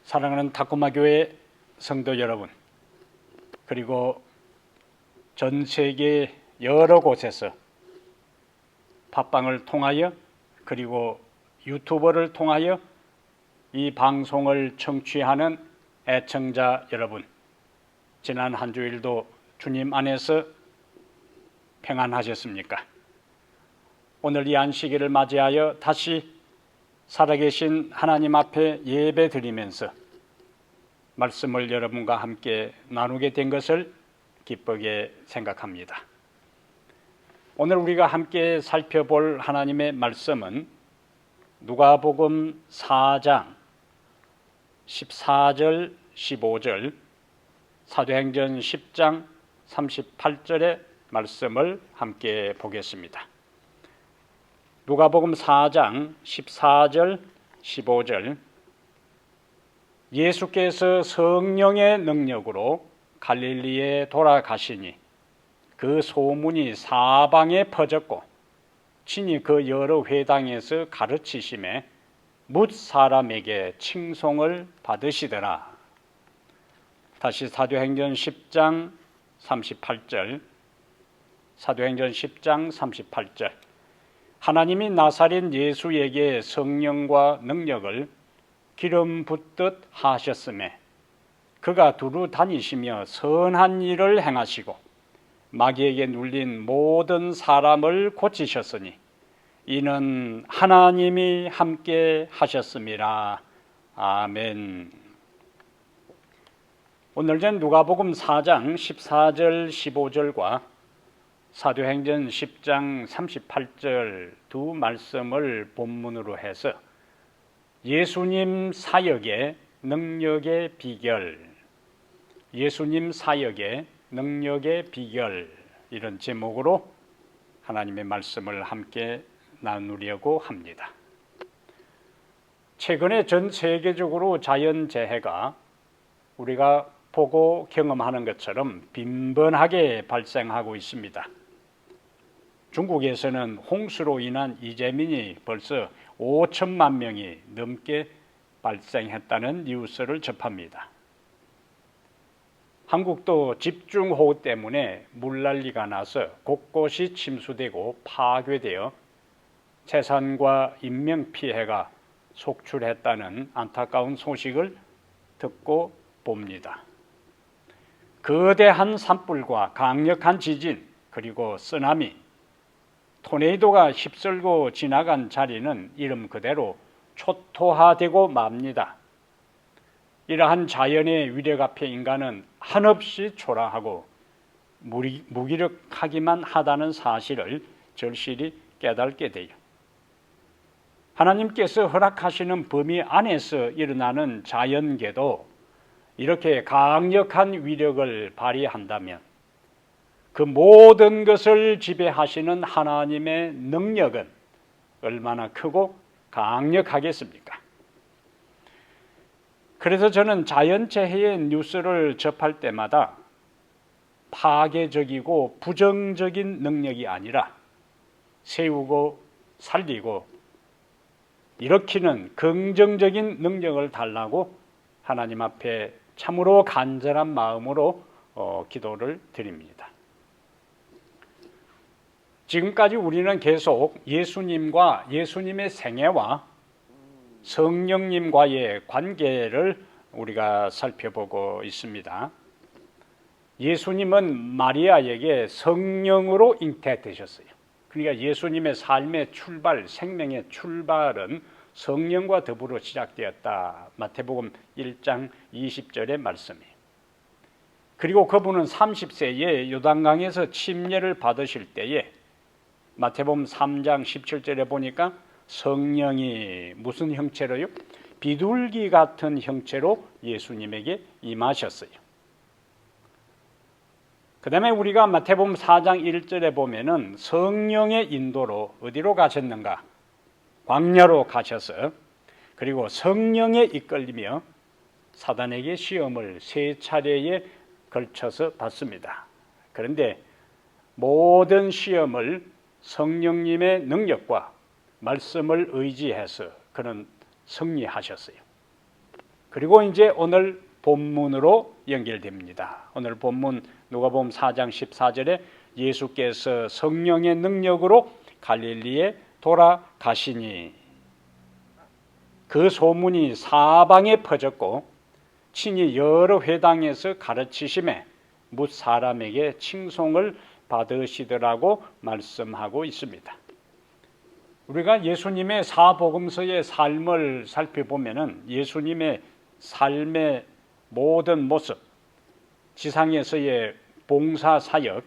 사랑하는 탁구마 교회 성도 여러분, 그리고 전 세계 여러 곳에서 팟빵을 통하여 그리고 유튜버를 통하여 이 방송을 청취하는 애청자 여러분, 지난 한 주일도 주님 안에서 평안하셨습니까? 오늘 이 안식일을 맞이하여 다시 살아계신 하나님 앞에 예배 드리면서 말씀을 여러분과 함께 나누게 된 것을 기쁘게 생각합니다. 오늘 우리가 함께 살펴볼 하나님의 말씀은 누가복음 4장 14절 15절, 사도행전 10장 38절의 말씀을 함께 보겠습니다. 누가복음 4장 14절 15절, 예수께서 성령의 능력으로 갈릴리에 돌아가시니 그 소문이 사방에 퍼졌고 친히 그 여러 회당에서 가르치심에 뭇 사람에게 칭송을 받으시더라. 다시 사도행전 10장 38절, 사도행전 10장 38절, 하나님이 나사렛 예수에게 성령과 능력을 기름 붓듯 하셨음에 그가 두루 다니시며 선한 일을 행하시고 마귀에게 눌린 모든 사람을 고치셨으니 이는 하나님이 함께 하셨음이라. 아멘. 오늘 전 누가복음 4장 14절 15절과 사도행전 10장 38절 두 말씀을 본문으로 해서 예수님 사역의 능력의 비결, 예수님 사역의 능력의 비결, 이런 제목으로 하나님의 말씀을 함께 나누려고 합니다. 최근에 전 세계적으로 자연재해가 우리가 보고 경험하는 것처럼 빈번하게 발생하고 있습니다. 중국에서는 홍수로 인한 이재민이 벌써 5천만 명이 넘게 발생했다는 뉴스를 접합니다. 한국도 집중호우 때문에 물난리가 나서 곳곳이 침수되고 파괴되어 재산과 인명피해가 속출했다는 안타까운 소식을 듣고 봅니다. 거대한 산불과 강력한 지진, 그리고 쓰나미, 토네이도가 휩쓸고 지나간 자리는 이름 그대로 초토화되고 맙니다. 이러한 자연의 위력 앞에 인간은 한없이 초라하고 무기력하기만 하다는 사실을 절실히 깨닫게 돼요. 하나님께서 허락하시는 범위 안에서 일어나는 자연계도 이렇게 강력한 위력을 발휘한다면 그 모든 것을 지배하시는 하나님의 능력은 얼마나 크고 강력하겠습니까? 그래서 저는 자연재해의 뉴스를 접할 때마다 파괴적이고 부정적인 능력이 아니라 세우고 살리고 일으키는 긍정적인 능력을 달라고 하나님 앞에 참으로 간절한 마음으로 기도를 드립니다. 지금까지 우리는 계속 예수님과 예수님의 생애와 성령님과의 관계를 우리가 살펴보고 있습니다. 예수님은 마리아에게 성령으로 잉태되셨어요. 그러니까 예수님의 삶의 출발, 생명의 출발은 성령과 더불어 시작되었다. 마태복음 1장 20절의 말씀이에요. 그리고 그분은 30세에 요단강에서 침례를 받으실 때에 마태복음 3장 17절에 보니까 성령이 무슨 형체로요? 비둘기 같은 형체로 예수님에게 임하셨어요. 그 다음에 우리가 마태복음 4장 1절에 보면은 성령의 인도로 어디로 가셨는가? 광야로 가셔서 그리고 성령에 이끌리며 사단에게 시험을 3차례에 걸쳐서 받습니다. 그런데 모든 시험을 성령님의 능력과 말씀을 의지해서 그는 승리하셨어요. 그리고 이제 오늘 본문으로 연결됩니다. 오늘 본문 누가복음 4장 14절에 예수께서 성령의 능력으로 갈릴리에 돌아가시니 그 소문이 사방에 퍼졌고 친히 여러 회당에서 가르치심에 뭇 사람에게 칭송을 받으시더라고 말씀하고 있습니다. 우리가 예수님의 사복음서의 삶을 살펴보면은 예수님의 삶의 모든 모습, 지상에서의 봉사 사역,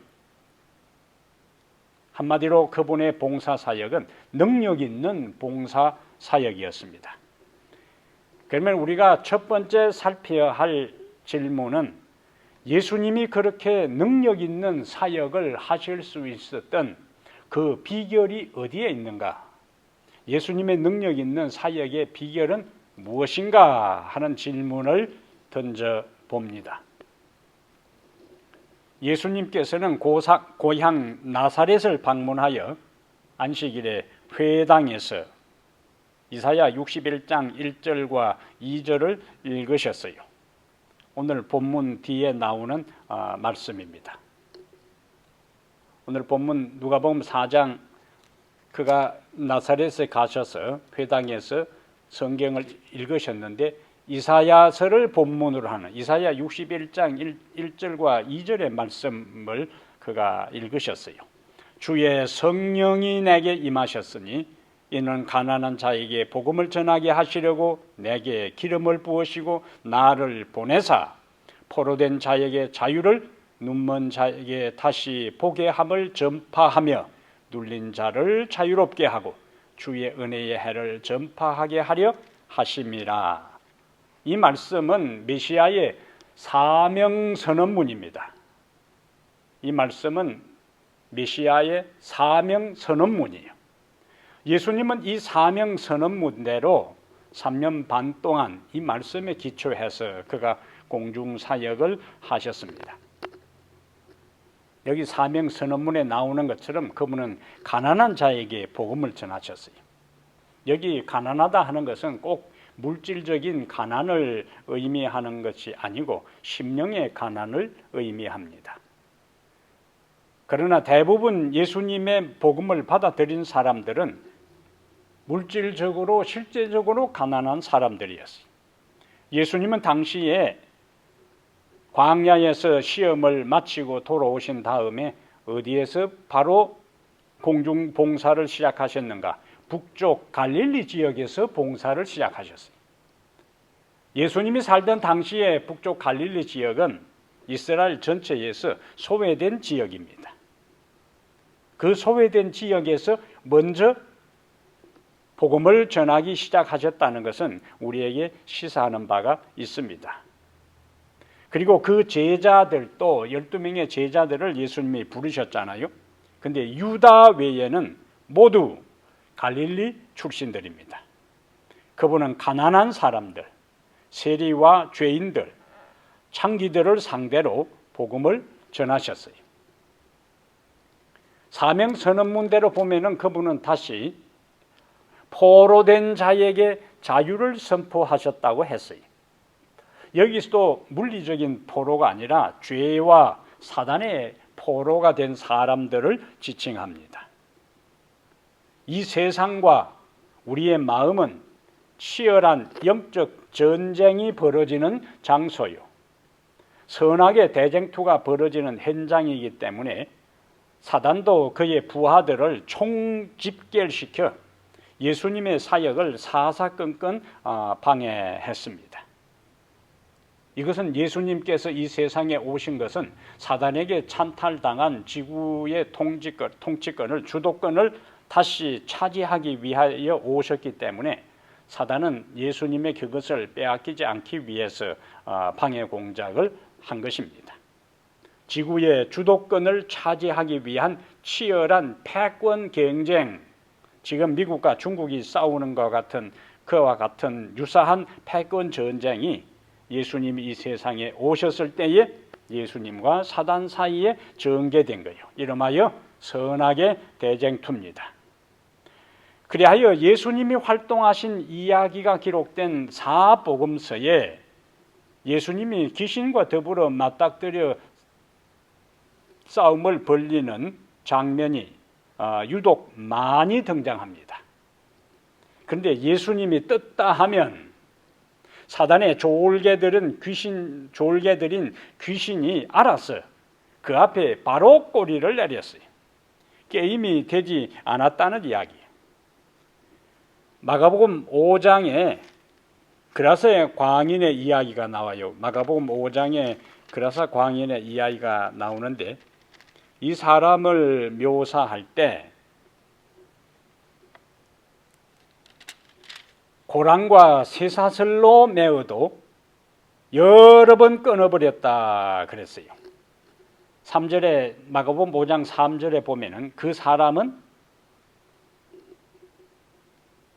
한마디로 그분의 봉사 사역은 능력 있는 봉사 사역이었습니다. 그러면 우리가 첫 번째 살펴야 할 질문은 예수님이 그렇게 능력 있는 사역을 하실 수 있었던 그 비결이 어디에 있는가? 예수님의 능력 있는 사역의 비결은 무엇인가 하는 질문을 던져봅니다. 예수님께서는 고향 나사렛을 방문하여 안식일에 회당에서 이사야 61장 1절과 2절을 읽으셨어요. 오늘 본문 뒤에 나오는 말씀입니다. 오늘 본문 누가복음 4장 그가 나사렛에 가셔서 회당에서 성경을 읽으셨는데 이사야서를 본문으로 하는 이사야 61장 1절과 2절의 말씀을 그가 읽으셨어요. 주의 성령이 내게 임하셨으니 이는 가난한 자에게 복음을 전하게 하시려고 내게 기름을 부으시고 나를 보내사 포로된 자에게 자유를 눈먼 자에게 다시 보게 함을 전파하며 눌린 자를 자유롭게 하고 주의 은혜의 해를 전파하게 하려 하심이라. 이 말씀은 메시아의 사명 선언문입니다. 이 말씀은 메시아의 사명 선언문이에요. 예수님은 이 사명 선언문대로 3년 반 동안 이 말씀에 기초해서 그가 공중 사역을 하셨습니다. 여기 사명 선언문에 나오는 것처럼 그분은 가난한 자에게 복음을 전하셨어요. 여기 가난하다 하는 것은 꼭 물질적인 가난을 의미하는 것이 아니고 심령의 가난을 의미합니다. 그러나 대부분 예수님의 복음을 받아들인 사람들은 물질적으로 실제적으로 가난한 사람들이었어요. 예수님은 당시에 광야에서 시험을 마치고 돌아오신 다음에 어디에서 바로 공중 봉사를 시작하셨는가? 북쪽 갈릴리 지역에서 봉사를 시작하셨어요. 예수님이 살던 당시에 북쪽 갈릴리 지역은 이스라엘 전체에서 소외된 지역입니다. 그 소외된 지역에서 먼저 복음을 전하기 시작하셨다는 것은 우리에게 시사하는 바가 있습니다. 그리고 그 제자들도 12명의 제자들을 예수님이 부르셨잖아요. 근데 유다 외에는 모두 갈릴리 출신들입니다. 그분은 가난한 사람들, 세리와 죄인들, 창기들을 상대로 복음을 전하셨어요. 사명 선언문대로 보면은 그분은 다시 포로된 자에게 자유를 선포하셨다고 했어요. 여기서도 물리적인 포로가 아니라 죄와 사단의 포로가 된 사람들을 지칭합니다. 이 세상과 우리의 마음은 치열한 영적 전쟁이 벌어지는 장소요. 선악의 대쟁투가 벌어지는 현장이기 때문에 사단도 그의 부하들을 총집결시켜 예수님의 사역을 사사건건 방해했습니다. 이것은 예수님께서 이 세상에 오신 것은 사단에게 찬탈당한 지구의 통치권을 주도권을 다시 차지하기 위하여 오셨기 때문에 사단은 예수님의 그것을 빼앗기지 않기 위해서 방해 공작을 한 것입니다. 지구의 주도권을 차지하기 위한 치열한 패권 경쟁, 지금 미국과 중국이 싸우는 것 같은 그와 같은 유사한 패권 전쟁이 예수님이 이 세상에 오셨을 때에 예수님과 사단 사이에 전개된 거예요. 이름하여 선악의 대쟁투입니다. 그리하여 예수님이 활동하신 이야기가 기록된 사복음서에 예수님이 귀신과 더불어 맞닥뜨려 싸움을 벌이는 장면이 유독 많이 등장합니다. 그런데 예수님이 떴다 하면 사단의 졸개들인 귀신이 알아서 그 앞에 바로 꼬리를 내렸어요. 게임이 되지 않았다는 이야기예요. 마가복음 5장에 그라사의 광인의 이야기가 나와요. 마가복음 5장에 그라사 광인의 이야기가 나오는데 이 사람을 묘사할 때 고랑과 쇠사슬로 메어도 여러 번 끊어버렸다 그랬어요. 3절에 마가복음 5장 3절에 보면은 그 사람은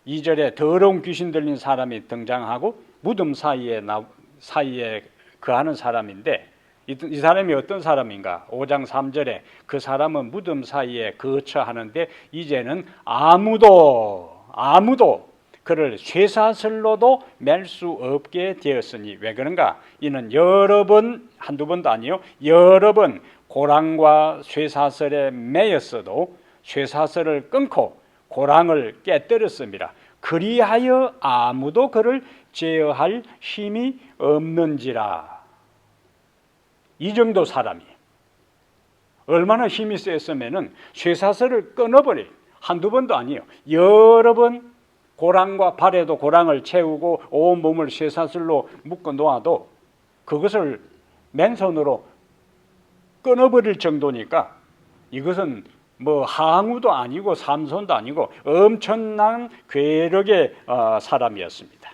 2절에 더러운 귀신 들린 사람이 등장하고 무덤 사이에 거하는 사람인데 이 사람이 어떤 사람인가? 5장 3절에 그 사람은 무덤 사이에 거처하는데 이제는 아무도 그를 쇠사슬로도 맬 수 없게 되었으니 왜 그런가? 이는 여러 번 한두 번도 아니요 여러 번 고랑과 쇠사슬에 매였어도 쇠사슬을 끊고 고랑을 깨뜨렸습니다. 그리하여 아무도 그를 제어할 힘이 없는지라. 이 정도 사람이 얼마나 힘이 셌으면은 쇠사슬을 끊어버려. 한두 번도 아니에요. 여러 번 고랑과 발에도 고랑을 채우고 온 몸을 쇠사슬로 묶어 놓아도 그것을 맨손으로 끊어버릴 정도니까 이것은 뭐 항우도 아니고 삼손도 아니고 엄청난 괴력의 사람이었습니다.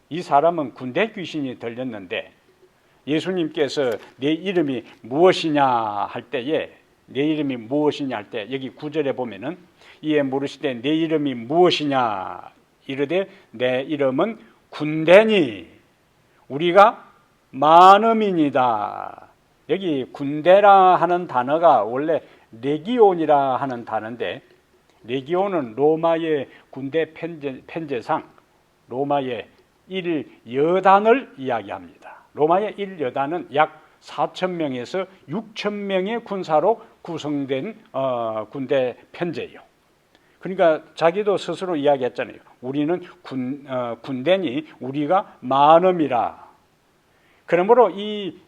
이 사람은 군대 귀신이 들렸는데 예수님께서 내 이름이 무엇이냐 할 때에 내 이름이 무엇이냐 할 때 여기 9절에 보면은 이에 물으시되 내 이름이 무엇이냐 이르되 내 이름은 군대니 우리가 많음이니다. 여기 군대라 하는 단어가 원래 레기온이라 하는 단어인데 레기온은 로마의 군대 편제상 로마의 1여단을 이야기합니다. 로마의 1여단은 약 4,000명에서 6,000명의 군사로 구성된 군대 편제예요. 그러니까 자기도 스스로 이야기했잖아요. 우리는 군대니 우리가 많음이라. 그러므로 이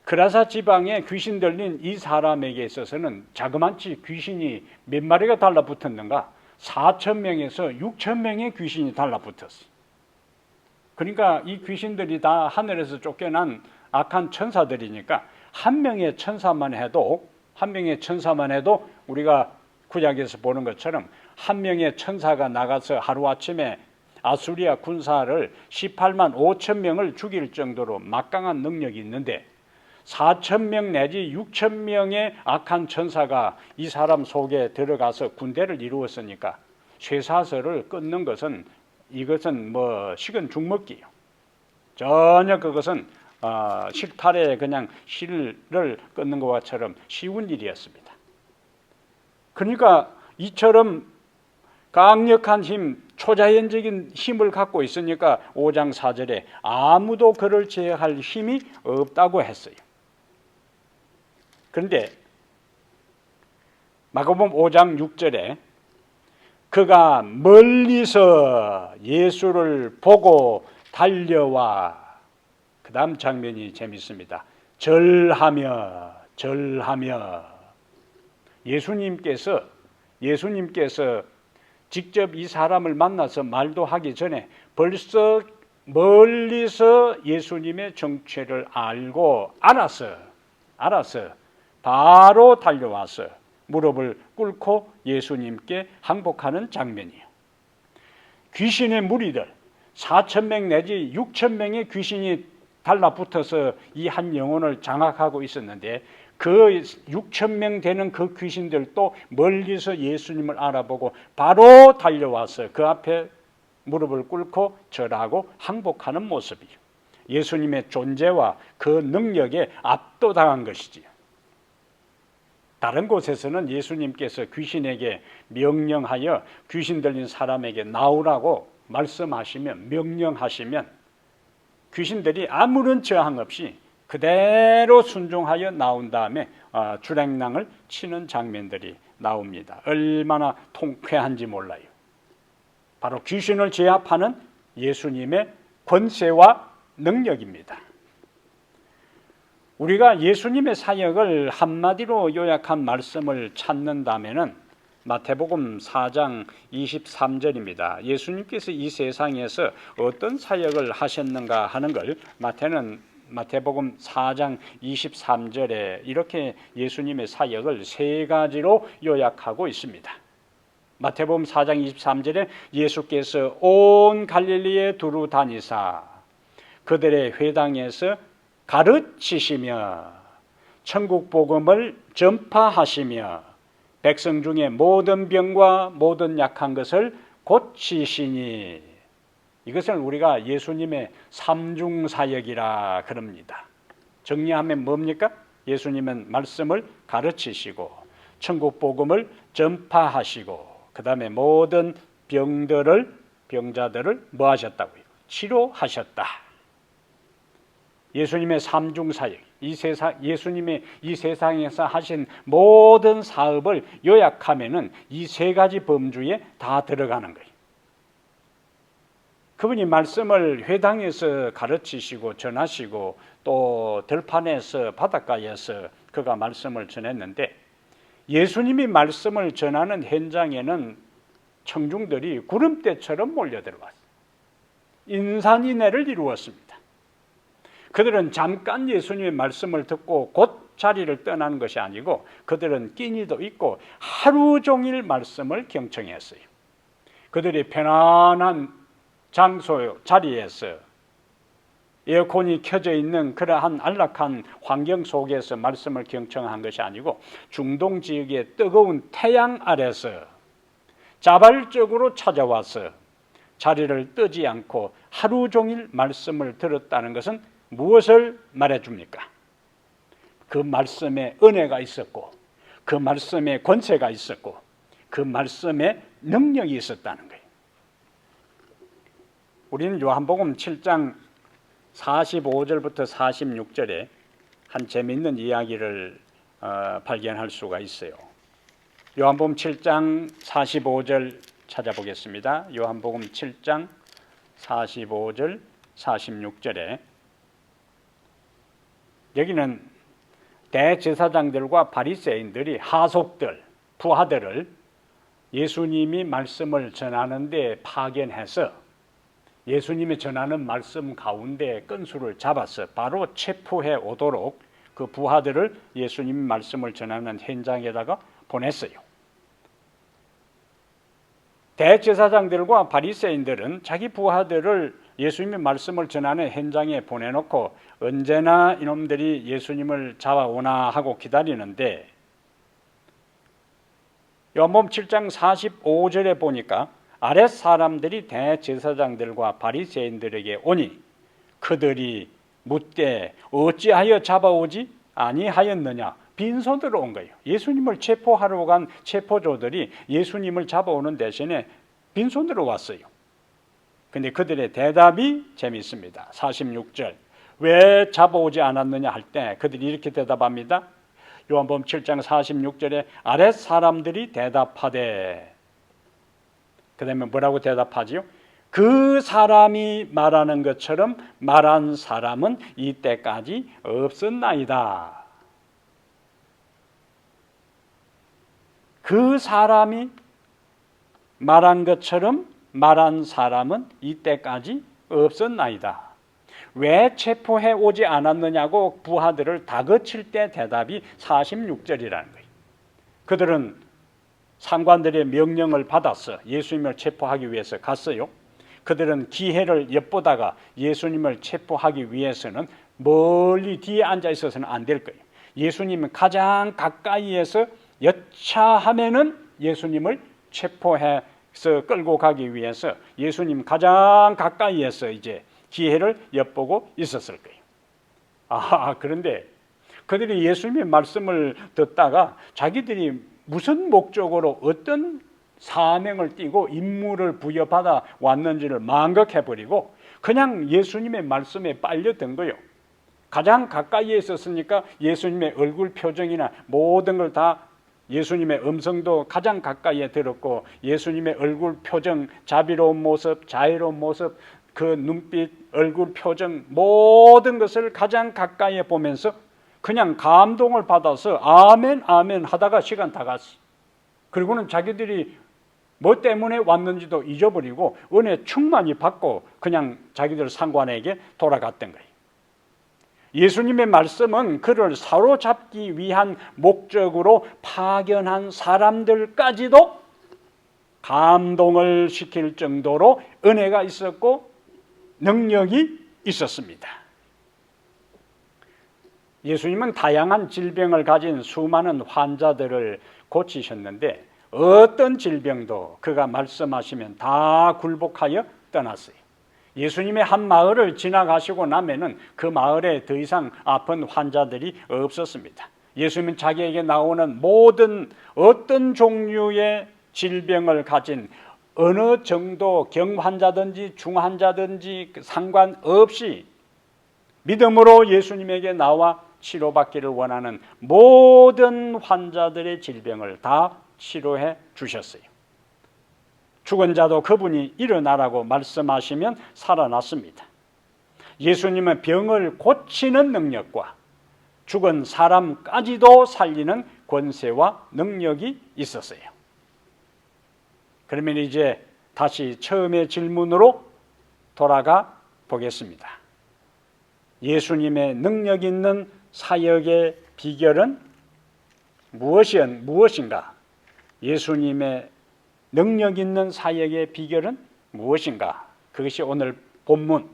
그라사 지방에 귀신 들린 이 사람에게 있어서는 자그마치 귀신이 몇 마리가 달라붙었는가? 4,000명에서 6,000명의 귀신이 달라붙었어요. 그러니까 이 귀신들이 다 하늘에서 쫓겨난 악한 천사들이니까 한 명의 천사만 해도 우리가 구약에서 보는 것처럼 한 명의 천사가 나가서 하루아침에 아수리아 군사를 18만 5천 명을 죽일 정도로 막강한 능력이 있는데 4,000명 내지 6,000명의 악한 천사가 이 사람 속에 들어가서 군대를 이루었으니까 쇠사슬을 끊는 것은 이것은 뭐 식은 죽먹기예요. 전혀 그것은 식탈에 그냥 실을 끊는 것처럼 쉬운 일이었습니다. 그러니까 이처럼 강력한 힘, 초자연적인 힘을 갖고 있으니까 5장 4절에 아무도 그를 제어할 힘이 없다고 했어요. 그런데 마가복음 5장 6절에 그가 멀리서 예수를 보고 달려와 그 다음 장면이 재밌습니다. 절하며 예수님께서 직접 이 사람을 만나서 말도 하기 전에 벌써 멀리서 예수님의 정체를 알아서 바로 달려와서 무릎을 꿇고 예수님께 항복하는 장면이에요. 귀신의 무리들 4,000명 내지 6,000명의 귀신이 달라붙어서 이 한 영혼을 장악하고 있었는데 그 6천 명 되는 그 귀신들도 멀리서 예수님을 알아보고 바로 달려와서 그 앞에 무릎을 꿇고 절하고 항복하는 모습이에요. 예수님의 존재와 그 능력에 압도당한 것이지요. 다른 곳에서는 예수님께서 귀신에게 명령하여 귀신 들린 사람에게 나오라고 말씀하시면, 명령하시면 귀신들이 아무런 저항 없이 그대로 순종하여 나온 다음에 주랭랑을 치는 장면들이 나옵니다. 얼마나 통쾌한지 몰라요. 바로 귀신을 제압하는 예수님의 권세와 능력입니다. 우리가 예수님의 사역을 한마디로 요약한 말씀을 찾는다면은 마태복음 4장 23절입니다. 예수님께서 이 세상에서 어떤 사역을 하셨는가 하는 걸 마태복음 4장 23절에 이렇게 예수님의 사역을 세 가지로 요약하고 있습니다. 마태복음 4장 23절에 예수께서 온 갈릴리에 두루 다니사 그들의 회당에서 가르치시며 천국 복음을 전파하시며 백성 중에 모든 병과 모든 약한 것을 고치시니, 이것을 우리가 예수님의 삼중사역이라 그럽니다. 정리하면 뭡니까? 예수님은 말씀을 가르치시고 천국 복음을 전파하시고 그 다음에 모든 병자들을 뭐 하셨다고요? 치료하셨다. 예수님의 삼중사역, 예수님의 이 세상에서 하신 모든 사업을 요약하면은 이 세 가지 범주에 다 들어가는 거예요. 그분이 말씀을 회당에서 가르치시고 전하시고 또 들판에서 바닷가에서 그가 말씀을 전했는데, 예수님이 말씀을 전하는 현장에는 청중들이 구름대처럼 몰려들어왔어요. 인산인해를 이루었습니다. 그들은 잠깐 예수님의 말씀을 듣고 곧 자리를 떠나는 것이 아니고 그들은 끼니도 있고 하루 종일 말씀을 경청했어요. 그들이 편안한 장소 자리에서 에어컨이 켜져 있는 그러한 안락한 환경 속에서 말씀을 경청한 것이 아니고 중동 지역의 뜨거운 태양 아래서 자발적으로 찾아와서 자리를 뜨지 않고 하루 종일 말씀을 들었다는 것은 무엇을 말해줍니까? 그 말씀에 은혜가 있었고 그 말씀에 권세가 있었고 그 말씀에 능력이 있었다는 거예요. 우리는 요한복음 7장 45절부터 46절에 한 재미있는 이야기를 발견할 수가 있어요. 요한복음 7장 45절 찾아보겠습니다. 요한복음 7장 45절 46절에 여기는 대제사장들과 바리새인들이 하속들, 부하들을 예수님이 말씀을 전하는데 파견해서 예수님이 전하는 말씀 가운데 끈수를 잡아서 바로 체포해 오도록 그 부하들을 예수님이 말씀을 전하는 현장에다가 보냈어요. 대제사장들과 바리새인들은 자기 부하들을 예수님의 말씀을 전하는 현장에 보내놓고 언제나 이놈들이 예수님을 잡아오나 하고 기다리는데, 요한복음 7장 45절에 보니까 아랫 사람들이 대제사장들과 바리새인들에게 오니 그들이 묻되 어찌하여 잡아오지 아니하였느냐, 빈손으로 온 거예요. 예수님을 체포하러 간 체포조들이 예수님을 잡아오는 대신에 빈손으로 왔어요. 근데 그들의 대답이 재미있습니다. 46절, 왜 잡아오지 않았느냐 할 때 그들이 이렇게 대답합니다. 요한복음 7장 46절에 아랫 사람들이 대답하되, 그 다음에 뭐라고 대답하지요? 그 사람이 말하는 것처럼 말한 사람은 이때까지 없었나이다. 그 사람이 말한 것처럼 말한 사람은 이때까지 없었나이다. 왜 체포해 오지 않았느냐고 부하들을 다그칠 때 대답이 46절이라는 거예요. 그들은 상관들의 명령을 받아서 예수님을 체포하기 위해서 갔어요. 그들은 기회를 엿보다가 예수님을 체포하기 위해서는 멀리 뒤에 앉아 있어서는 안 될 거예요. 예수님은 가장 가까이에서 여차하면은 예수님을 체포해서 끌고 가기 위해서 예수님 가장 가까이에서 이제 기회를 엿보고 있었을 거예요. 그런데 그들이 예수님의 말씀을 듣다가 자기들이 무슨 목적으로 어떤 사명을 띠고 임무를 부여받아 왔는지를 망각해버리고 그냥 예수님의 말씀에 빨려든 거예요. 가장 가까이에 있었으니까 예수님의 얼굴 표정이나 모든 걸 다 예수님의 음성도 가장 가까이에 들었고 예수님의 얼굴 표정, 자비로운 모습, 자애로운 모습, 그 눈빛, 얼굴 표정 모든 것을 가장 가까이에 보면서 그냥 감동을 받아서 아멘 아멘 하다가 시간 다 갔어. 그리고는 자기들이 뭐 때문에 왔는지도 잊어버리고 은혜 충만히 받고 그냥 자기들 상관에게 돌아갔던 거예요. 예수님의 말씀은 그를 사로잡기 위한 목적으로 파견한 사람들까지도 감동을 시킬 정도로 은혜가 있었고 능력이 있었습니다. 예수님은 다양한 질병을 가진 수많은 환자들을 고치셨는데 어떤 질병도 그가 말씀하시면 다 굴복하여 떠났어요. 예수님의 한 마을을 지나가시고 나면은 그 마을에 더 이상 아픈 환자들이 없었습니다. 예수님은 자기에게 나오는 모든 어떤 종류의 질병을 가진 어느 정도 경환자든지 중환자든지 상관없이 믿음으로 예수님에게 나와 치료받기를 원하는 모든 환자들의 질병을 다 치료해 주셨어요. 죽은 자도 그분이 일어나라고 말씀하시면 살아났습니다. 예수님은 병을 고치는 능력과 죽은 사람까지도 살리는 권세와 능력이 있었어요. 그러면 이제 다시 처음의 질문으로 돌아가 보겠습니다. 예수님의 능력 있는 사역의 비결은 무엇인가? 예수님의 능력 있는 사역의 비결은 무엇인가? 그것이 오늘 본문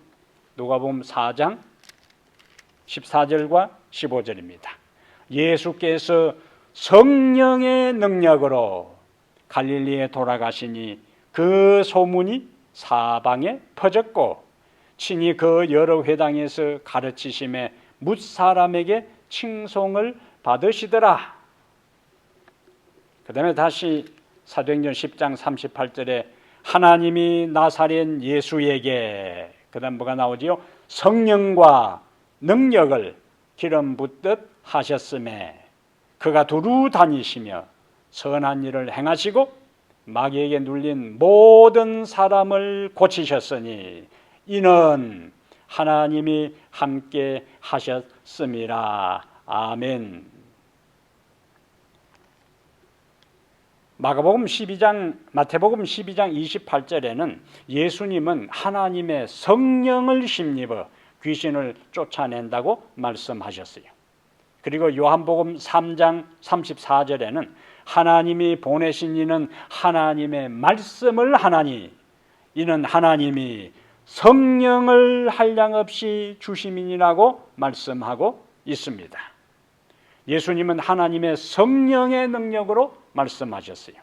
누가복음 4장 14절과 15절입니다. 예수께서 성령의 능력으로 갈릴리에 돌아가시니 그 소문이 사방에 퍼졌고 친히 그 여러 회당에서 가르치심에 뭇사람에게 칭송을 받으시더라. 그 다음에 다시 사도행전 10장 38절에 하나님이 나사렛 예수에게 그 다음 뭐가 나오지요? 성령과 능력을 기름 붓듯 하셨음에 그가 두루 다니시며 선한 일을 행하시고 마귀에게 눌린 모든 사람을 고치셨으니 이는 하나님이 함께 하셨음이라. 아멘. 마태복음 12장 28절에는 예수님은 하나님의 성령을 힘입어 귀신을 쫓아낸다고 말씀하셨어요. 그리고 요한복음 3장 34절에는 하나님이 보내신 이는 하나님의 말씀을 하나니 이는 하나님이 성령을 한량없이 주심이니라고 말씀하고 있습니다. 예수님은 하나님의 성령의 능력으로 말씀하셨어요.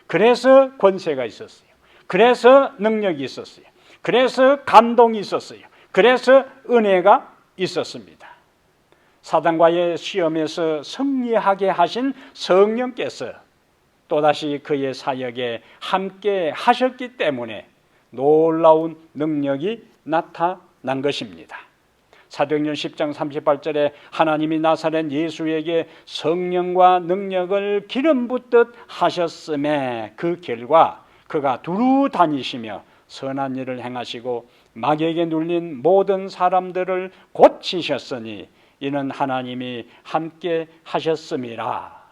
그래서 권세가 있었어요. 그래서 능력이 있었어요. 그래서 감동이 있었어요. 그래서 은혜가 있었습니다. 사단과의 시험에서 승리하게 하신 성령께서 또다시 그의 사역에 함께 하셨기 때문에 놀라운 능력이 나타난 것입니다. 사도행전 10장 38절에 하나님이 나사렛 예수에게 성령과 능력을 기름 붓듯 하셨음에 그 결과 그가 두루 다니시며 선한 일을 행하시고 마귀에게 눌린 모든 사람들을 고치셨으니 이는 하나님이 함께 하셨음이라.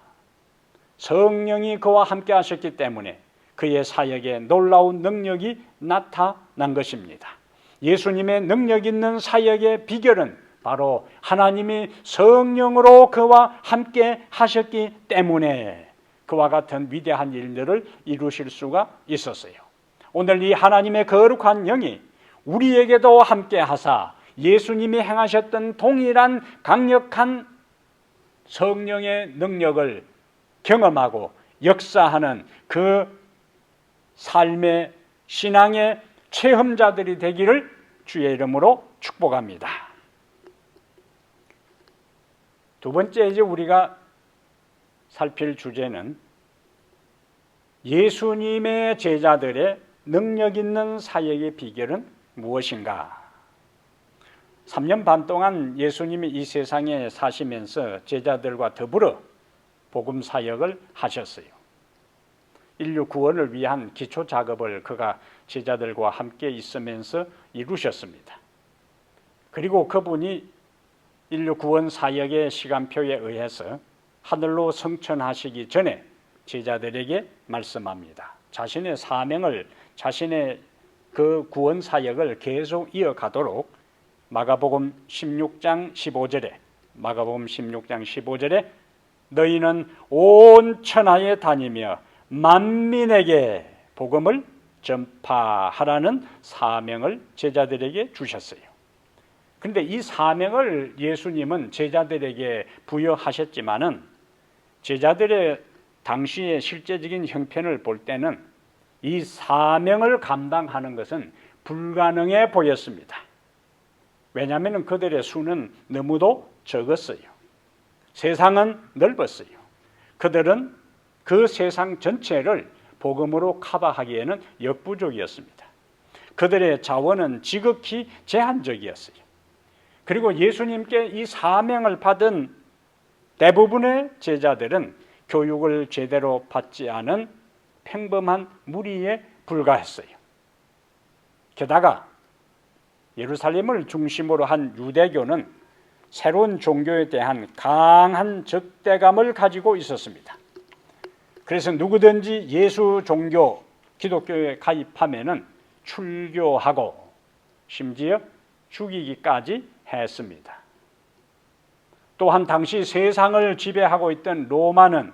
성령이 그와 함께 하셨기 때문에 그의 사역에 놀라운 능력이 나타난 것입니다. 예수님의 능력 있는 사역의 비결은 바로 하나님이 성령으로 그와 함께 하셨기 때문에 그와 같은 위대한 일들을 이루실 수가 있었어요. 오늘 이 하나님의 거룩한 영이 우리에게도 함께 하사 예수님이 행하셨던 동일한 강력한 성령의 능력을 경험하고 역사하는 그 삶의 신앙의 체험자들이 되기를 주의 이름으로 축복합니다. 두 번째 이제 우리가 살필 주제는 예수님의 제자들의 능력 있는 사역의 비결은 무엇인가? 3년 반 동안 예수님이 이 세상에 사시면서 제자들과 더불어 복음 사역을 하셨어요. 인류 구원을 위한 기초 작업을 그가 제자들과 함께 있으면서 이루셨습니다. 그리고 그분이 인류 구원 사역의 시간표에 의해서 하늘로 승천하시기 전에 제자들에게 말씀합니다. 자신의 사명을, 자신의 그 구원 사역을 계속 이어가도록 마가복음 16장 15절에 너희는 온 천하에 다니며 만민에게 복음을 전파하라는 사명을 제자들에게 주셨어요. 그런데 이 사명을 예수님은 제자들에게 부여하셨지만은 제자들의 당시의 실제적인 형편을 볼 때는 이 사명을 감당하는 것은 불가능해 보였습니다. 왜냐하면 그들의 수는 너무도 적었어요. 세상은 넓었어요. 그들은 그 세상 전체를 복음으로 커버하기에는 역부족이었습니다. 그들의 자원은 지극히 제한적이었어요. 그리고 예수님께 이 사명을 받은 대부분의 제자들은 교육을 제대로 받지 않은 평범한 무리에 불과했어요. 게다가 예루살렘을 중심으로 한 유대교는 새로운 종교에 대한 강한 적대감을 가지고 있었습니다. 그래서 누구든지 예수 종교, 기독교에 가입하면은 출교하고 심지어 죽이기까지 했습니다. 또한 당시 세상을 지배하고 있던 로마는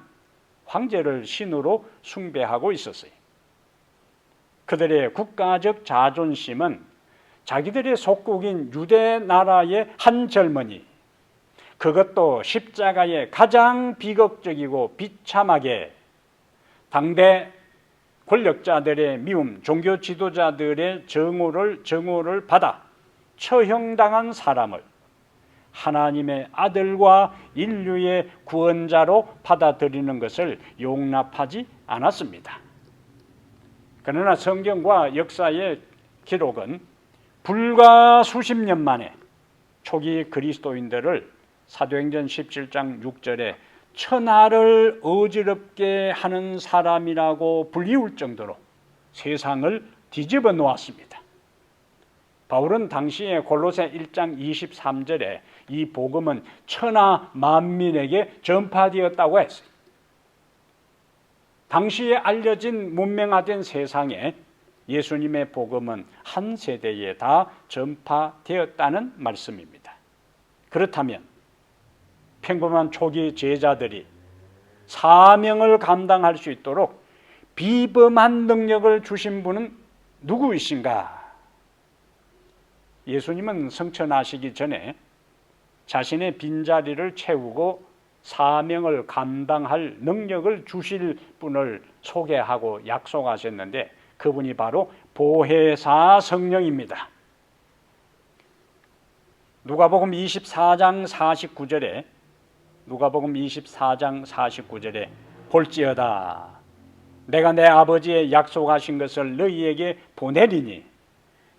황제를 신으로 숭배하고 있었어요. 그들의 국가적 자존심은 자기들의 속국인 유대 나라의 한 젊은이, 그것도 십자가에 가장 비극적이고 비참하게 당대 권력자들의 미움, 종교 지도자들의 정오를 받아 처형당한 사람을 하나님의 아들과 인류의 구원자로 받아들이는 것을 용납하지 않았습니다. 그러나 성경과 역사의 기록은 불과 수십 년 만에 초기 그리스도인들을 사도행전 17장 6절에 천하를 어지럽게 하는 사람이라고 불리울 정도로 세상을 뒤집어 놓았습니다. 바울은 당시에 골로새 1장 23절에 이 복음은 천하 만민에게 전파되었다고 했어요. 당시에 알려진 문명화된 세상에 예수님의 복음은 한 세대에 다 전파되었다는 말씀입니다. 그렇다면 평범한 초기 제자들이 사명을 감당할 수 있도록 비범한 능력을 주신 분은 누구이신가? 예수님은 승천하시기 전에 자신의 빈자리를 채우고 사명을 감당할 능력을 주실 분을 소개하고 약속하셨는데 그분이 바로 보혜사 성령입니다. 누가복음 24장 49절에 볼지어다 내가 내 아버지의 약속하신 것을 너희에게 보내리니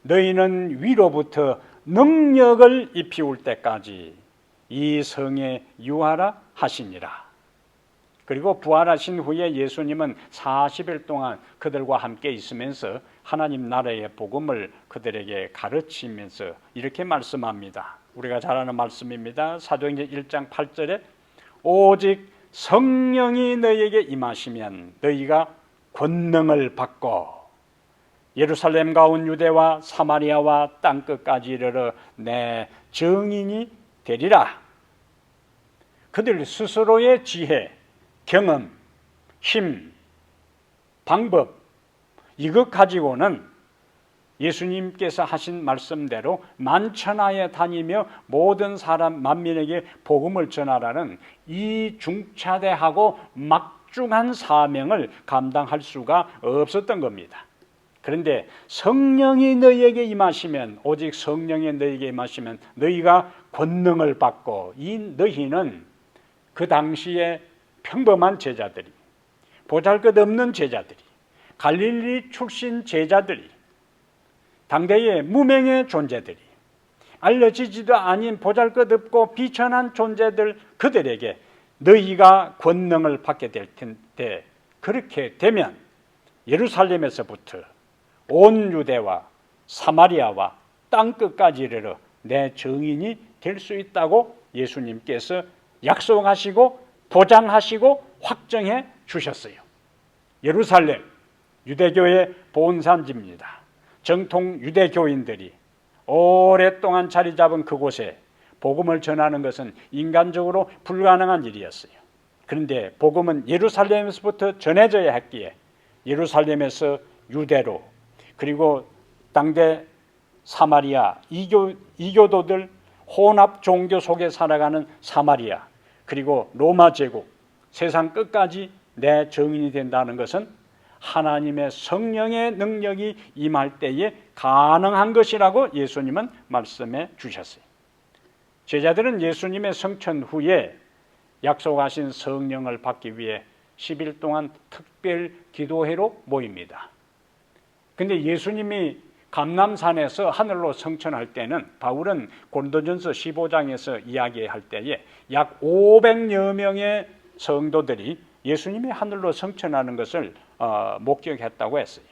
너희는 위로부터 능력을 입히올 때까지 이 성에 유하라 하시니라. 그리고 부활하신 후에 예수님은 40일 동안 그들과 함께 있으면서 하나님 나라의 복음을 그들에게 가르치면서 이렇게 말씀합니다. 우리가 잘 아는 말씀입니다. 사도행전 1장 8절에 오직 성령이 너희에게 임하시면 너희가 권능을 받고 예루살렘과 온 유대와 사마리아와 땅끝까지 이르러 내 증인이 되리라. 그들 스스로의 지혜, 경험, 힘, 방법 이것 가지고는 예수님께서 하신 말씀대로 만천하에 다니며 모든 사람 만민에게 복음을 전하라는 이 중차대하고 막중한 사명을 감당할 수가 없었던 겁니다. 그런데 성령이 너희에게 임하시면, 오직 성령이 너희에게 임하시면 너희가 권능을 받고, 이 너희는 그 당시에 평범한 제자들이, 보잘것없는 제자들이, 갈릴리 출신 제자들이, 당대의 무명의 존재들이, 알려지지도 아닌 보잘것없고 비천한 존재들, 그들에게 너희가 권능을 받게 될 텐데, 그렇게 되면 예루살렘에서부터 온 유대와 사마리아와 땅끝까지 이르러 내 증인이 될 수 있다고 예수님께서 약속하시고 보장하시고 확정해 주셨어요. 예루살렘, 유대교의 본산지입니다. 정통 유대교인들이 오랫동안 자리 잡은 그곳에 복음을 전하는 것은 인간적으로 불가능한 일이었어요. 그런데 복음은 예루살렘에서부터 전해져야 했기에 예루살렘에서 유대로, 그리고 당대 사마리아, 이교도들 혼합 종교 속에 살아가는 사마리아, 그리고 로마 제국, 세상 끝까지 내 증인이 된다는 것은 하나님의 성령의 능력이 임할 때에 가능한 것이라고 예수님은 말씀해 주셨어요. 제자들은 예수님의 성천 후에 약속하신 성령을 받기 위해 10일 동안 특별 기도회로 모입니다. 근데 예수님이 감람산에서 하늘로 승천할 때는, 바울은 고린도전서 15장에서 이야기할 때에 약 500여 명의 성도들이 예수님이 하늘로 승천하는 것을 목격했다고 했어요.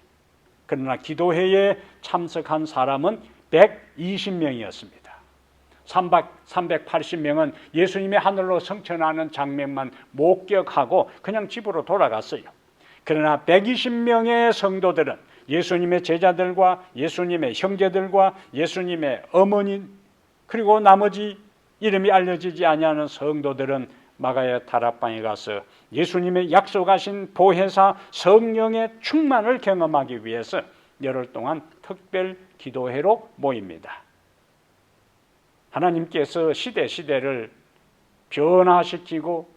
그러나 기도회에 참석한 사람은 120명이었습니다. 380명은 예수님이 하늘로 승천하는 장면만 목격하고 그냥 집으로 돌아갔어요. 그러나 120명의 성도들은 예수님의 제자들과 예수님의 형제들과 예수님의 어머니, 그리고 나머지 이름이 알려지지 아니하는 성도들은 마가의 다락방에 가서 예수님의 약속하신 보혜사 성령의 충만을 경험하기 위해서 열흘 동안 특별 기도회로 모입니다. 하나님께서 시대를 변화시키고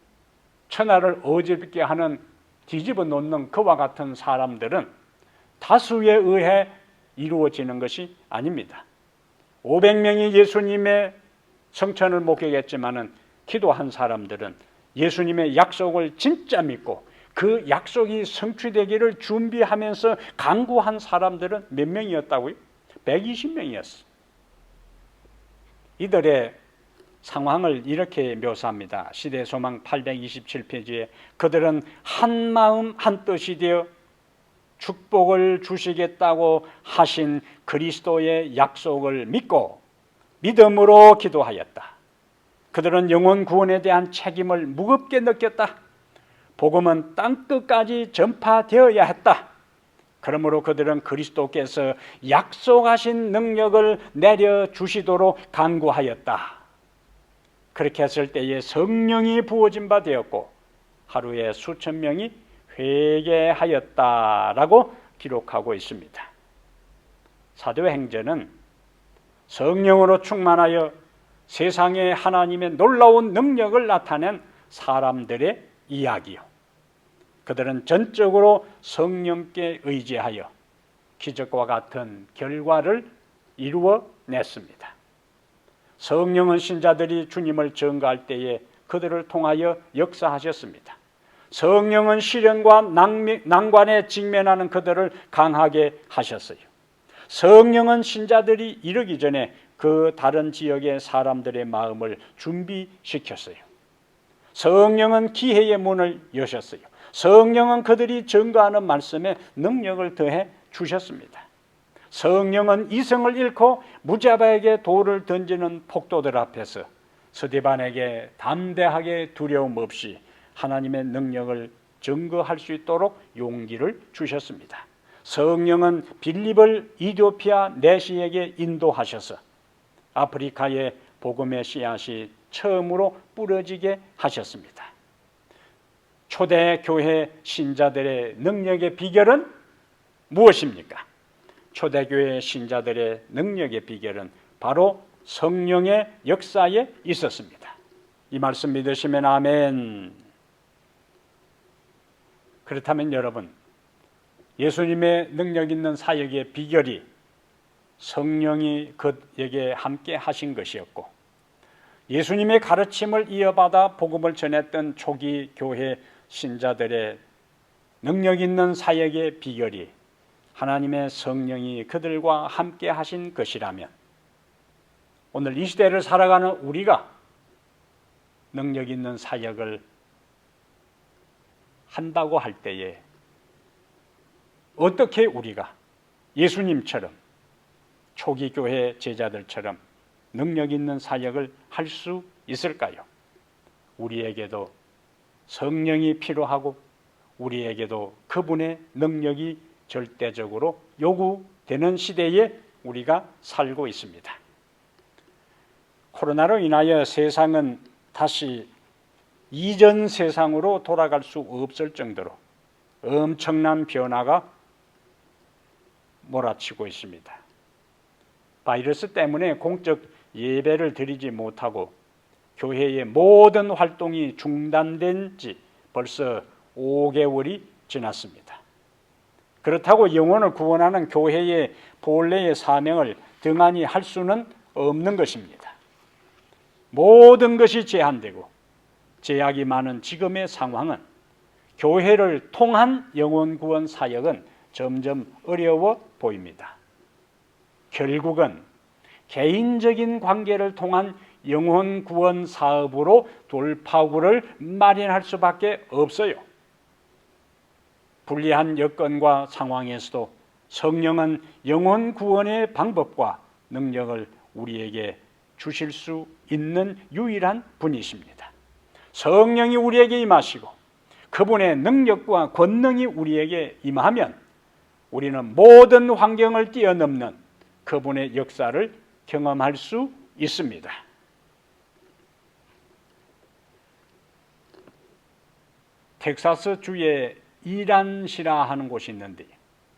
천하를 어지럽게 하는, 뒤집어 놓는 그와 같은 사람들은 다수에 의해 이루어지는 것이 아닙니다. 500명이 예수님의 성천을 목격했지만은 기도한 사람들은 예수님의 약속을 진짜 믿고 그 약속이 성취되기를 준비하면서 간구한 사람들은 몇 명이었다고요? 120명이었어요. 이들의 상황을 이렇게 묘사합니다. 시대소망 827페이지에 그들은 한 마음 한 뜻이 되어 축복을 주시겠다고 하신 그리스도의 약속을 믿고 믿음으로 기도하였다. 그들은 영혼 구원에 대한 책임을 무겁게 느꼈다. 복음은 땅끝까지 전파되어야 했다. 그러므로 그들은 그리스도께서 약속하신 능력을 내려주시도록 간구하였다. 그렇게 했을 때에 성령이 부어진 바 되었고 하루에 수천 명이 회개하였다라고 기록하고 있습니다. 사도행전은 성령으로 충만하여 세상에 하나님의 놀라운 능력을 나타낸 사람들의 이야기요. 그들은 전적으로 성령께 의지하여 기적과 같은 결과를 이루어냈습니다. 성령은 신자들이 주님을 전가할 때에 그들을 통하여 역사하셨습니다. 성령은 시련과 난관에 직면하는 그들을 강하게 하셨어요. 성령은 신자들이 이르기 전에 그 다른 지역의 사람들의 마음을 준비시켰어요. 성령은 기회의 문을 여셨어요. 성령은 그들이 전가하는 말씀에 능력을 더해 주셨습니다. 성령은 이성을 잃고 무자바에게 돌을 던지는 폭도들 앞에서 스데반에게 담대하게 두려움 없이 하나님의 능력을 증거할 수 있도록 용기를 주셨습니다. 성령은 빌립을 이디오피아 내시에게 인도하셔서 아프리카의 복음의 씨앗이 처음으로 뿌려지게 무엇입니까? 초대교회 신자들의 능력의 비결은 바로 성령의 역사에 있었습니다. 이 말씀 믿으시면 아멘. 그렇다면 여러분, 예수님의 능력 있는 사역의 비결이 성령이 그에게 함께 하신 것이었고, 예수님의 가르침을 이어받아 복음을 전했던 초기 교회 신자들의 능력 있는 사역의 비결이 하나님의 성령이 그들과 함께 하신 것이라면, 오늘 이 시대를 살아가는 우리가 능력 있는 사역을 한다고 할 때에 어떻게 우리가 예수님처럼 초기 교회 제자들처럼 능력 있는 사역을 할 수 있을까요? 우리에게도 성령이 필요하고 우리에게도 그분의 능력이 절대적으로 요구되는 시대에 우리가 살고 있습니다. 코로나로 인하여 세상은 다시 이전 세상으로 돌아갈 수 없을 정도로 엄청난 변화가 몰아치고 있습니다. 바이러스 때문에 공적 예배를 드리지 못하고 교회의 모든 활동이 중단된 지 벌써 5개월이 지났습니다. 그렇다고 영혼을 구원하는 교회의 본래의 사명을 등한히 할 수는 없는 것입니다. 모든 것이 제한되고 제약이 많은 지금의 상황은 교회를 통한 영혼 구원 사역은 점점 어려워 보입니다. 결국은 개인적인 관계를 통한 영혼 구원 사업으로 돌파구를 마련할 수밖에 없어요. 불리한 여건과 상황에서도 성령은 영혼 구원의 방법과 능력을 우리에게 주실 수 있는 유일한 분이십니다. 성령이 우리에게 임하시고 그분의 능력과 권능이 우리에게 임하면 우리는 모든 환경을 뛰어넘는 그분의 역사를 경험할 수 있습니다. 텍사스 주에 이란시라 하는 곳이 있는데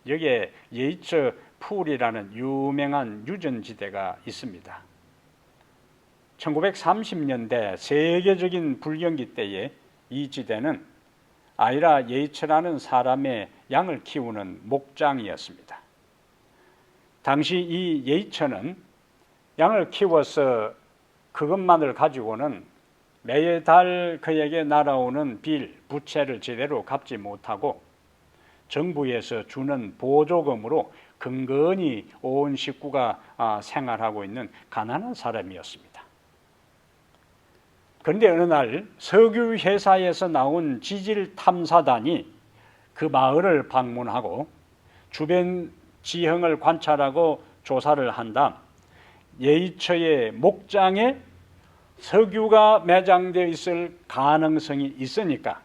여기에 예이츠 풀이라는 유명한 유전지대가 있습니다. 1930년대 세계적인 불경기 때에 이 지대는 아이라 예이츠라는 사람의 양을 키우는 목장이었습니다. 당시 이 예이츠는 양을 키워서 그것만을 가지고는 매달 그에게 날아오는 빌, 부채를 제대로 갚지 못하고 정부에서 주는 보조금으로 근근히 온 식구가 생활하고 있는 가난한 사람이었습니다. 그런데 어느 날 석유 회사에서 나온 지질 탐사단이 그 마을을 방문하고 주변 지형을 관찰하고 조사를 한 다음 예이처의 목장에 석유가 매장되어 있을 가능성이 있으니까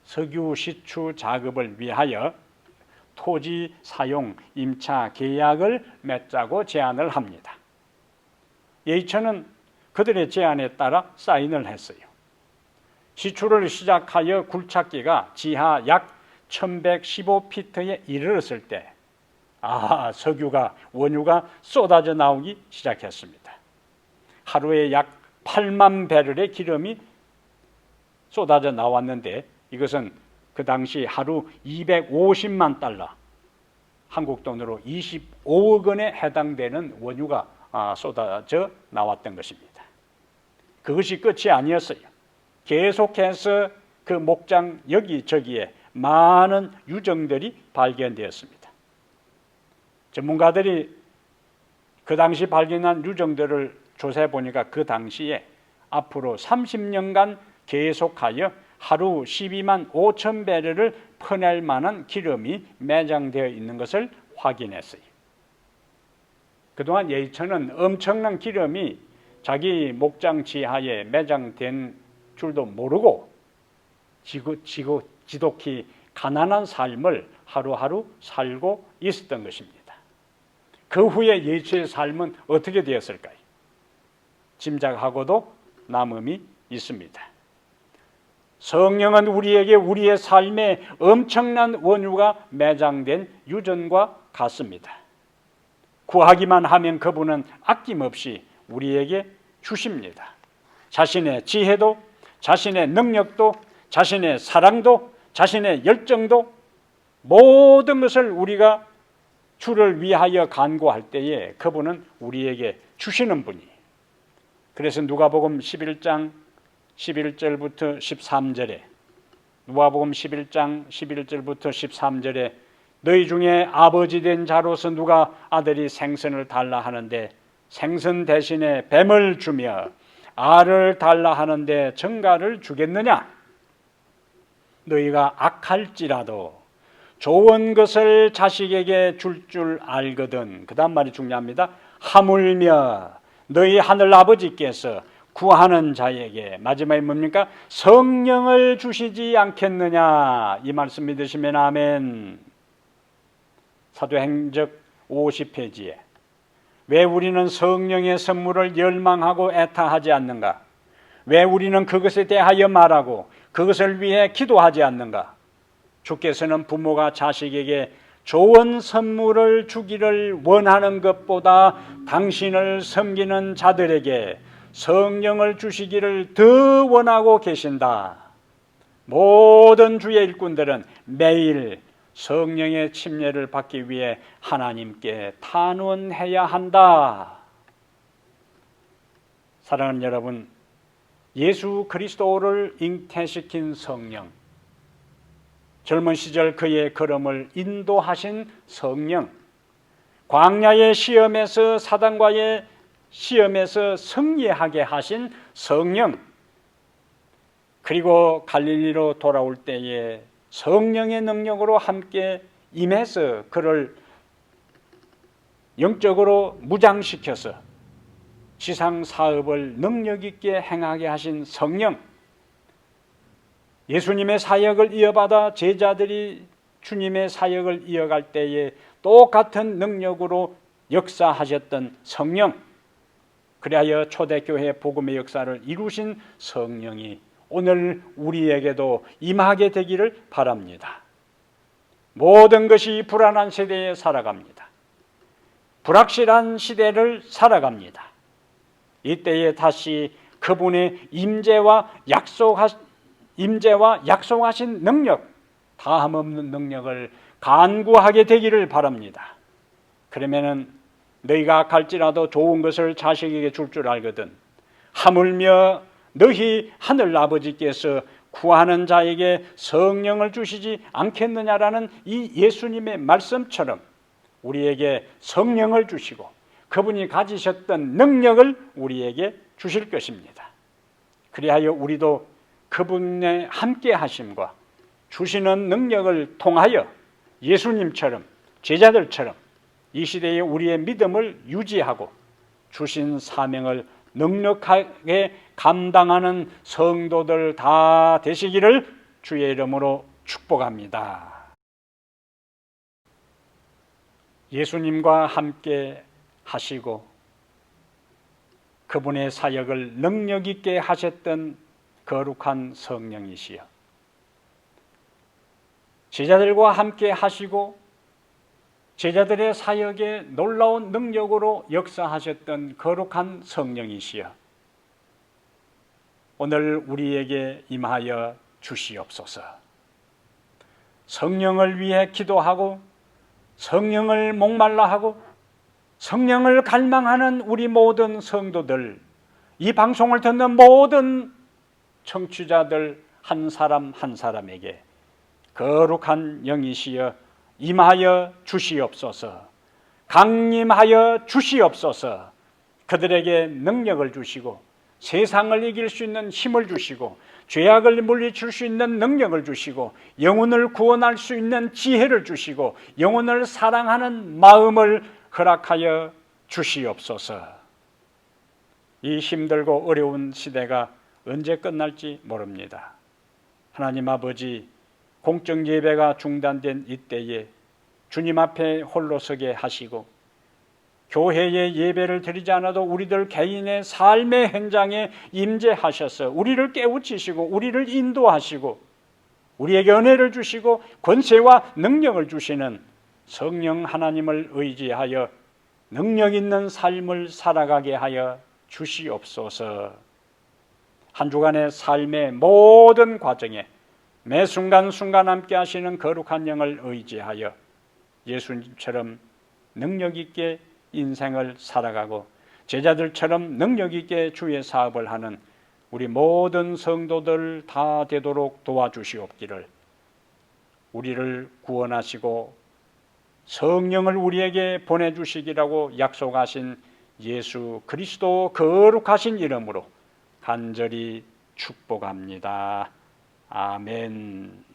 석유 시추 작업을 위하여 토지 사용 임차 계약을 맺자고 제안을 합니다. 예이처는 그들의 제안에 따라 사인을 했어요. 시추를 시작하여 굴착기가 지하 약 1115피트에 이르렀을 때 석유가 원유가 쏟아져 나오기 시작했습니다. 하루에 약 8만 배럴의 기름이 쏟아져 나왔는데 이것은 그 당시 하루 250만 달러, 한국 돈으로 25억 원에 해당되는 원유가 쏟아져 나왔던 것입니다. 그것이 끝이 아니었어요. 계속해서 그 목장 여기저기에 많은 유정들이 발견되었습니다. 전문가들이 그 당시 발견한 유정들을 조사해 보니까 그 당시에 앞으로 30년간 계속하여 하루 12만 5천 배럴을 퍼낼 만한 기름이 매장되어 있는 것을 확인했어요. 그동안 예이처는 엄청난 기름이 자기 목장 지하에 매장된 줄도 모르고 지독히 가난한 삶을 하루하루 살고 있었던 것입니다. 그 후에 예이처의 삶은 어떻게 되었을까요? 짐작하고도 남음이 있습니다. 성령은 우리에게 우리의 삶에 엄청난 원유가 매장된 유전과 같습니다. 구하기만 하면 그분은 아낌없이 우리에게 주십니다. 자신의 지혜도, 자신의 능력도, 자신의 사랑도, 자신의 열정도, 모든 것을 우리가 주를 위하여 간구할 때에 그분은 우리에게 주시는 분이에요. 그래서 누가복음 11장 11절부터 13절에 누가복음 11장 11절부터 13절에 너희 중에 아버지 된 자로서 누가 아들이 생선을 달라 하는데 생선 대신에 뱀을 주며 알을 달라 하는데 정갈을 주겠느냐? 너희가 악할지라도 좋은 것을 자식에게 줄 알거든. 그 다음 말이 중요합니다. 하물며 너희 하늘 아버지께서 구하는 자에게 마지막에 뭡니까? 성령을 주시지 않겠느냐? 이 말씀 믿으시면 아멘. 사도행적 50페이지에 왜 우리는 성령의 선물을 열망하고 애타하지 않는가? 왜 우리는 그것에 대하여 말하고 그것을 위해 기도하지 않는가? 주께서는 부모가 자식에게 좋은 선물을 주기를 원하는 것보다 당신을 섬기는 자들에게 성령을 주시기를 더 원하고 계신다. 모든 주의 일꾼들은 매일 성령의 침례를 받기 위해 하나님께 탄원해야 한다. 사랑하는 여러분, 예수 그리스도를 잉태시킨 성령, 젊은 시절 그의 걸음을 인도하신 성령, 광야의 시험에서 사단과의 시험에서 승리하게 하신 성령, 그리고 갈릴리로 돌아올 때에 성령의 능력으로 함께 임해서 그를 영적으로 무장시켜서 지상 사업을 능력 있게 행하게 하신 성령, 예수님의 사역을 이어받아 제자들이 주님의 사역을 이어갈 때에 똑같은 능력으로 역사하셨던 성령, 그리하여 초대교회 복음의 역사를 이루신 성령이 오늘 우리에게도 임하게 되기를 바랍니다. 모든 것이 불안한 시대에 살아갑니다. 불확실한 시대를 살아갑니다. 이때에 다시 그분의 임재와 약속하신 능력, 다함없는 능력을 간구하게 되기를 바랍니다. 그러면은 너희가 악할지라도 좋은 것을 자식에게 줄 알거든. 하물며 너희 하늘 아버지께서 구하는 자에게 성령을 주시지 않겠느냐라는 이 예수님의 말씀처럼 우리에게 성령을 주시고 그분이 가지셨던 능력을 우리에게 주실 것입니다. 그리하여 우리도 그분의 함께 하심과 주시는 능력을 통하여 예수님처럼 제자들처럼 이 시대에 우리의 믿음을 유지하고 주신 사명을 넉넉하게 감당하는 성도들 다 되시기를 주의 이름으로 축복합니다. 예수님과 함께 하시고 그분의 사역을 능력 있게 하셨던 거룩한 성령이시여, 제자들과 함께 하시고 제자들의 사역에 놀라운 능력으로 역사하셨던 거룩한 성령이시여, 오늘 우리에게 임하여 주시옵소서. 성령을 위해 기도하고 성령을 목말라 하고 성령을 갈망하는 우리 모든 성도들, 이 방송을 듣는 모든 청취자들 한 사람 한 사람에게 거룩한 영이시여 임하여 주시옵소서. 강림하여 주시옵소서. 그들에게 능력을 주시고 세상을 이길 수 있는 힘을 주시고 죄악을 물리칠 수 있는 능력을 주시고 영혼을 구원할 수 있는 지혜를 주시고 영혼을 사랑하는 마음을 허락하여 주시옵소서. 이 힘들고 어려운 시대가 언제 끝날지 모릅니다. 하나님 아버지, 공적 예배가 중단된 이때에 주님 앞에 홀로 서게 하시고 교회에 예배를 드리지 않아도 우리들 개인의 삶의 현장에 임재하셔서 우리를 깨우치시고 우리를 인도하시고 우리에게 은혜를 주시고 권세와 능력을 주시는 성령 하나님을 의지하여 능력 있는 삶을 살아가게 하여 주시옵소서. 한 주간의 삶의 모든 과정에 매 순간순간 함께 하시는 거룩한 영을 의지하여 예수님처럼 능력 있게 인생을 살아가고 제자들처럼 능력 있게 주의 사업을 하는 우리 모든 성도들 다 되도록 도와주시옵기를, 우리를 구원하시고 성령을 우리에게 보내주시기라고 약속하신 예수 그리스도 거룩하신 이름으로 간절히 축복합니다. 아멘.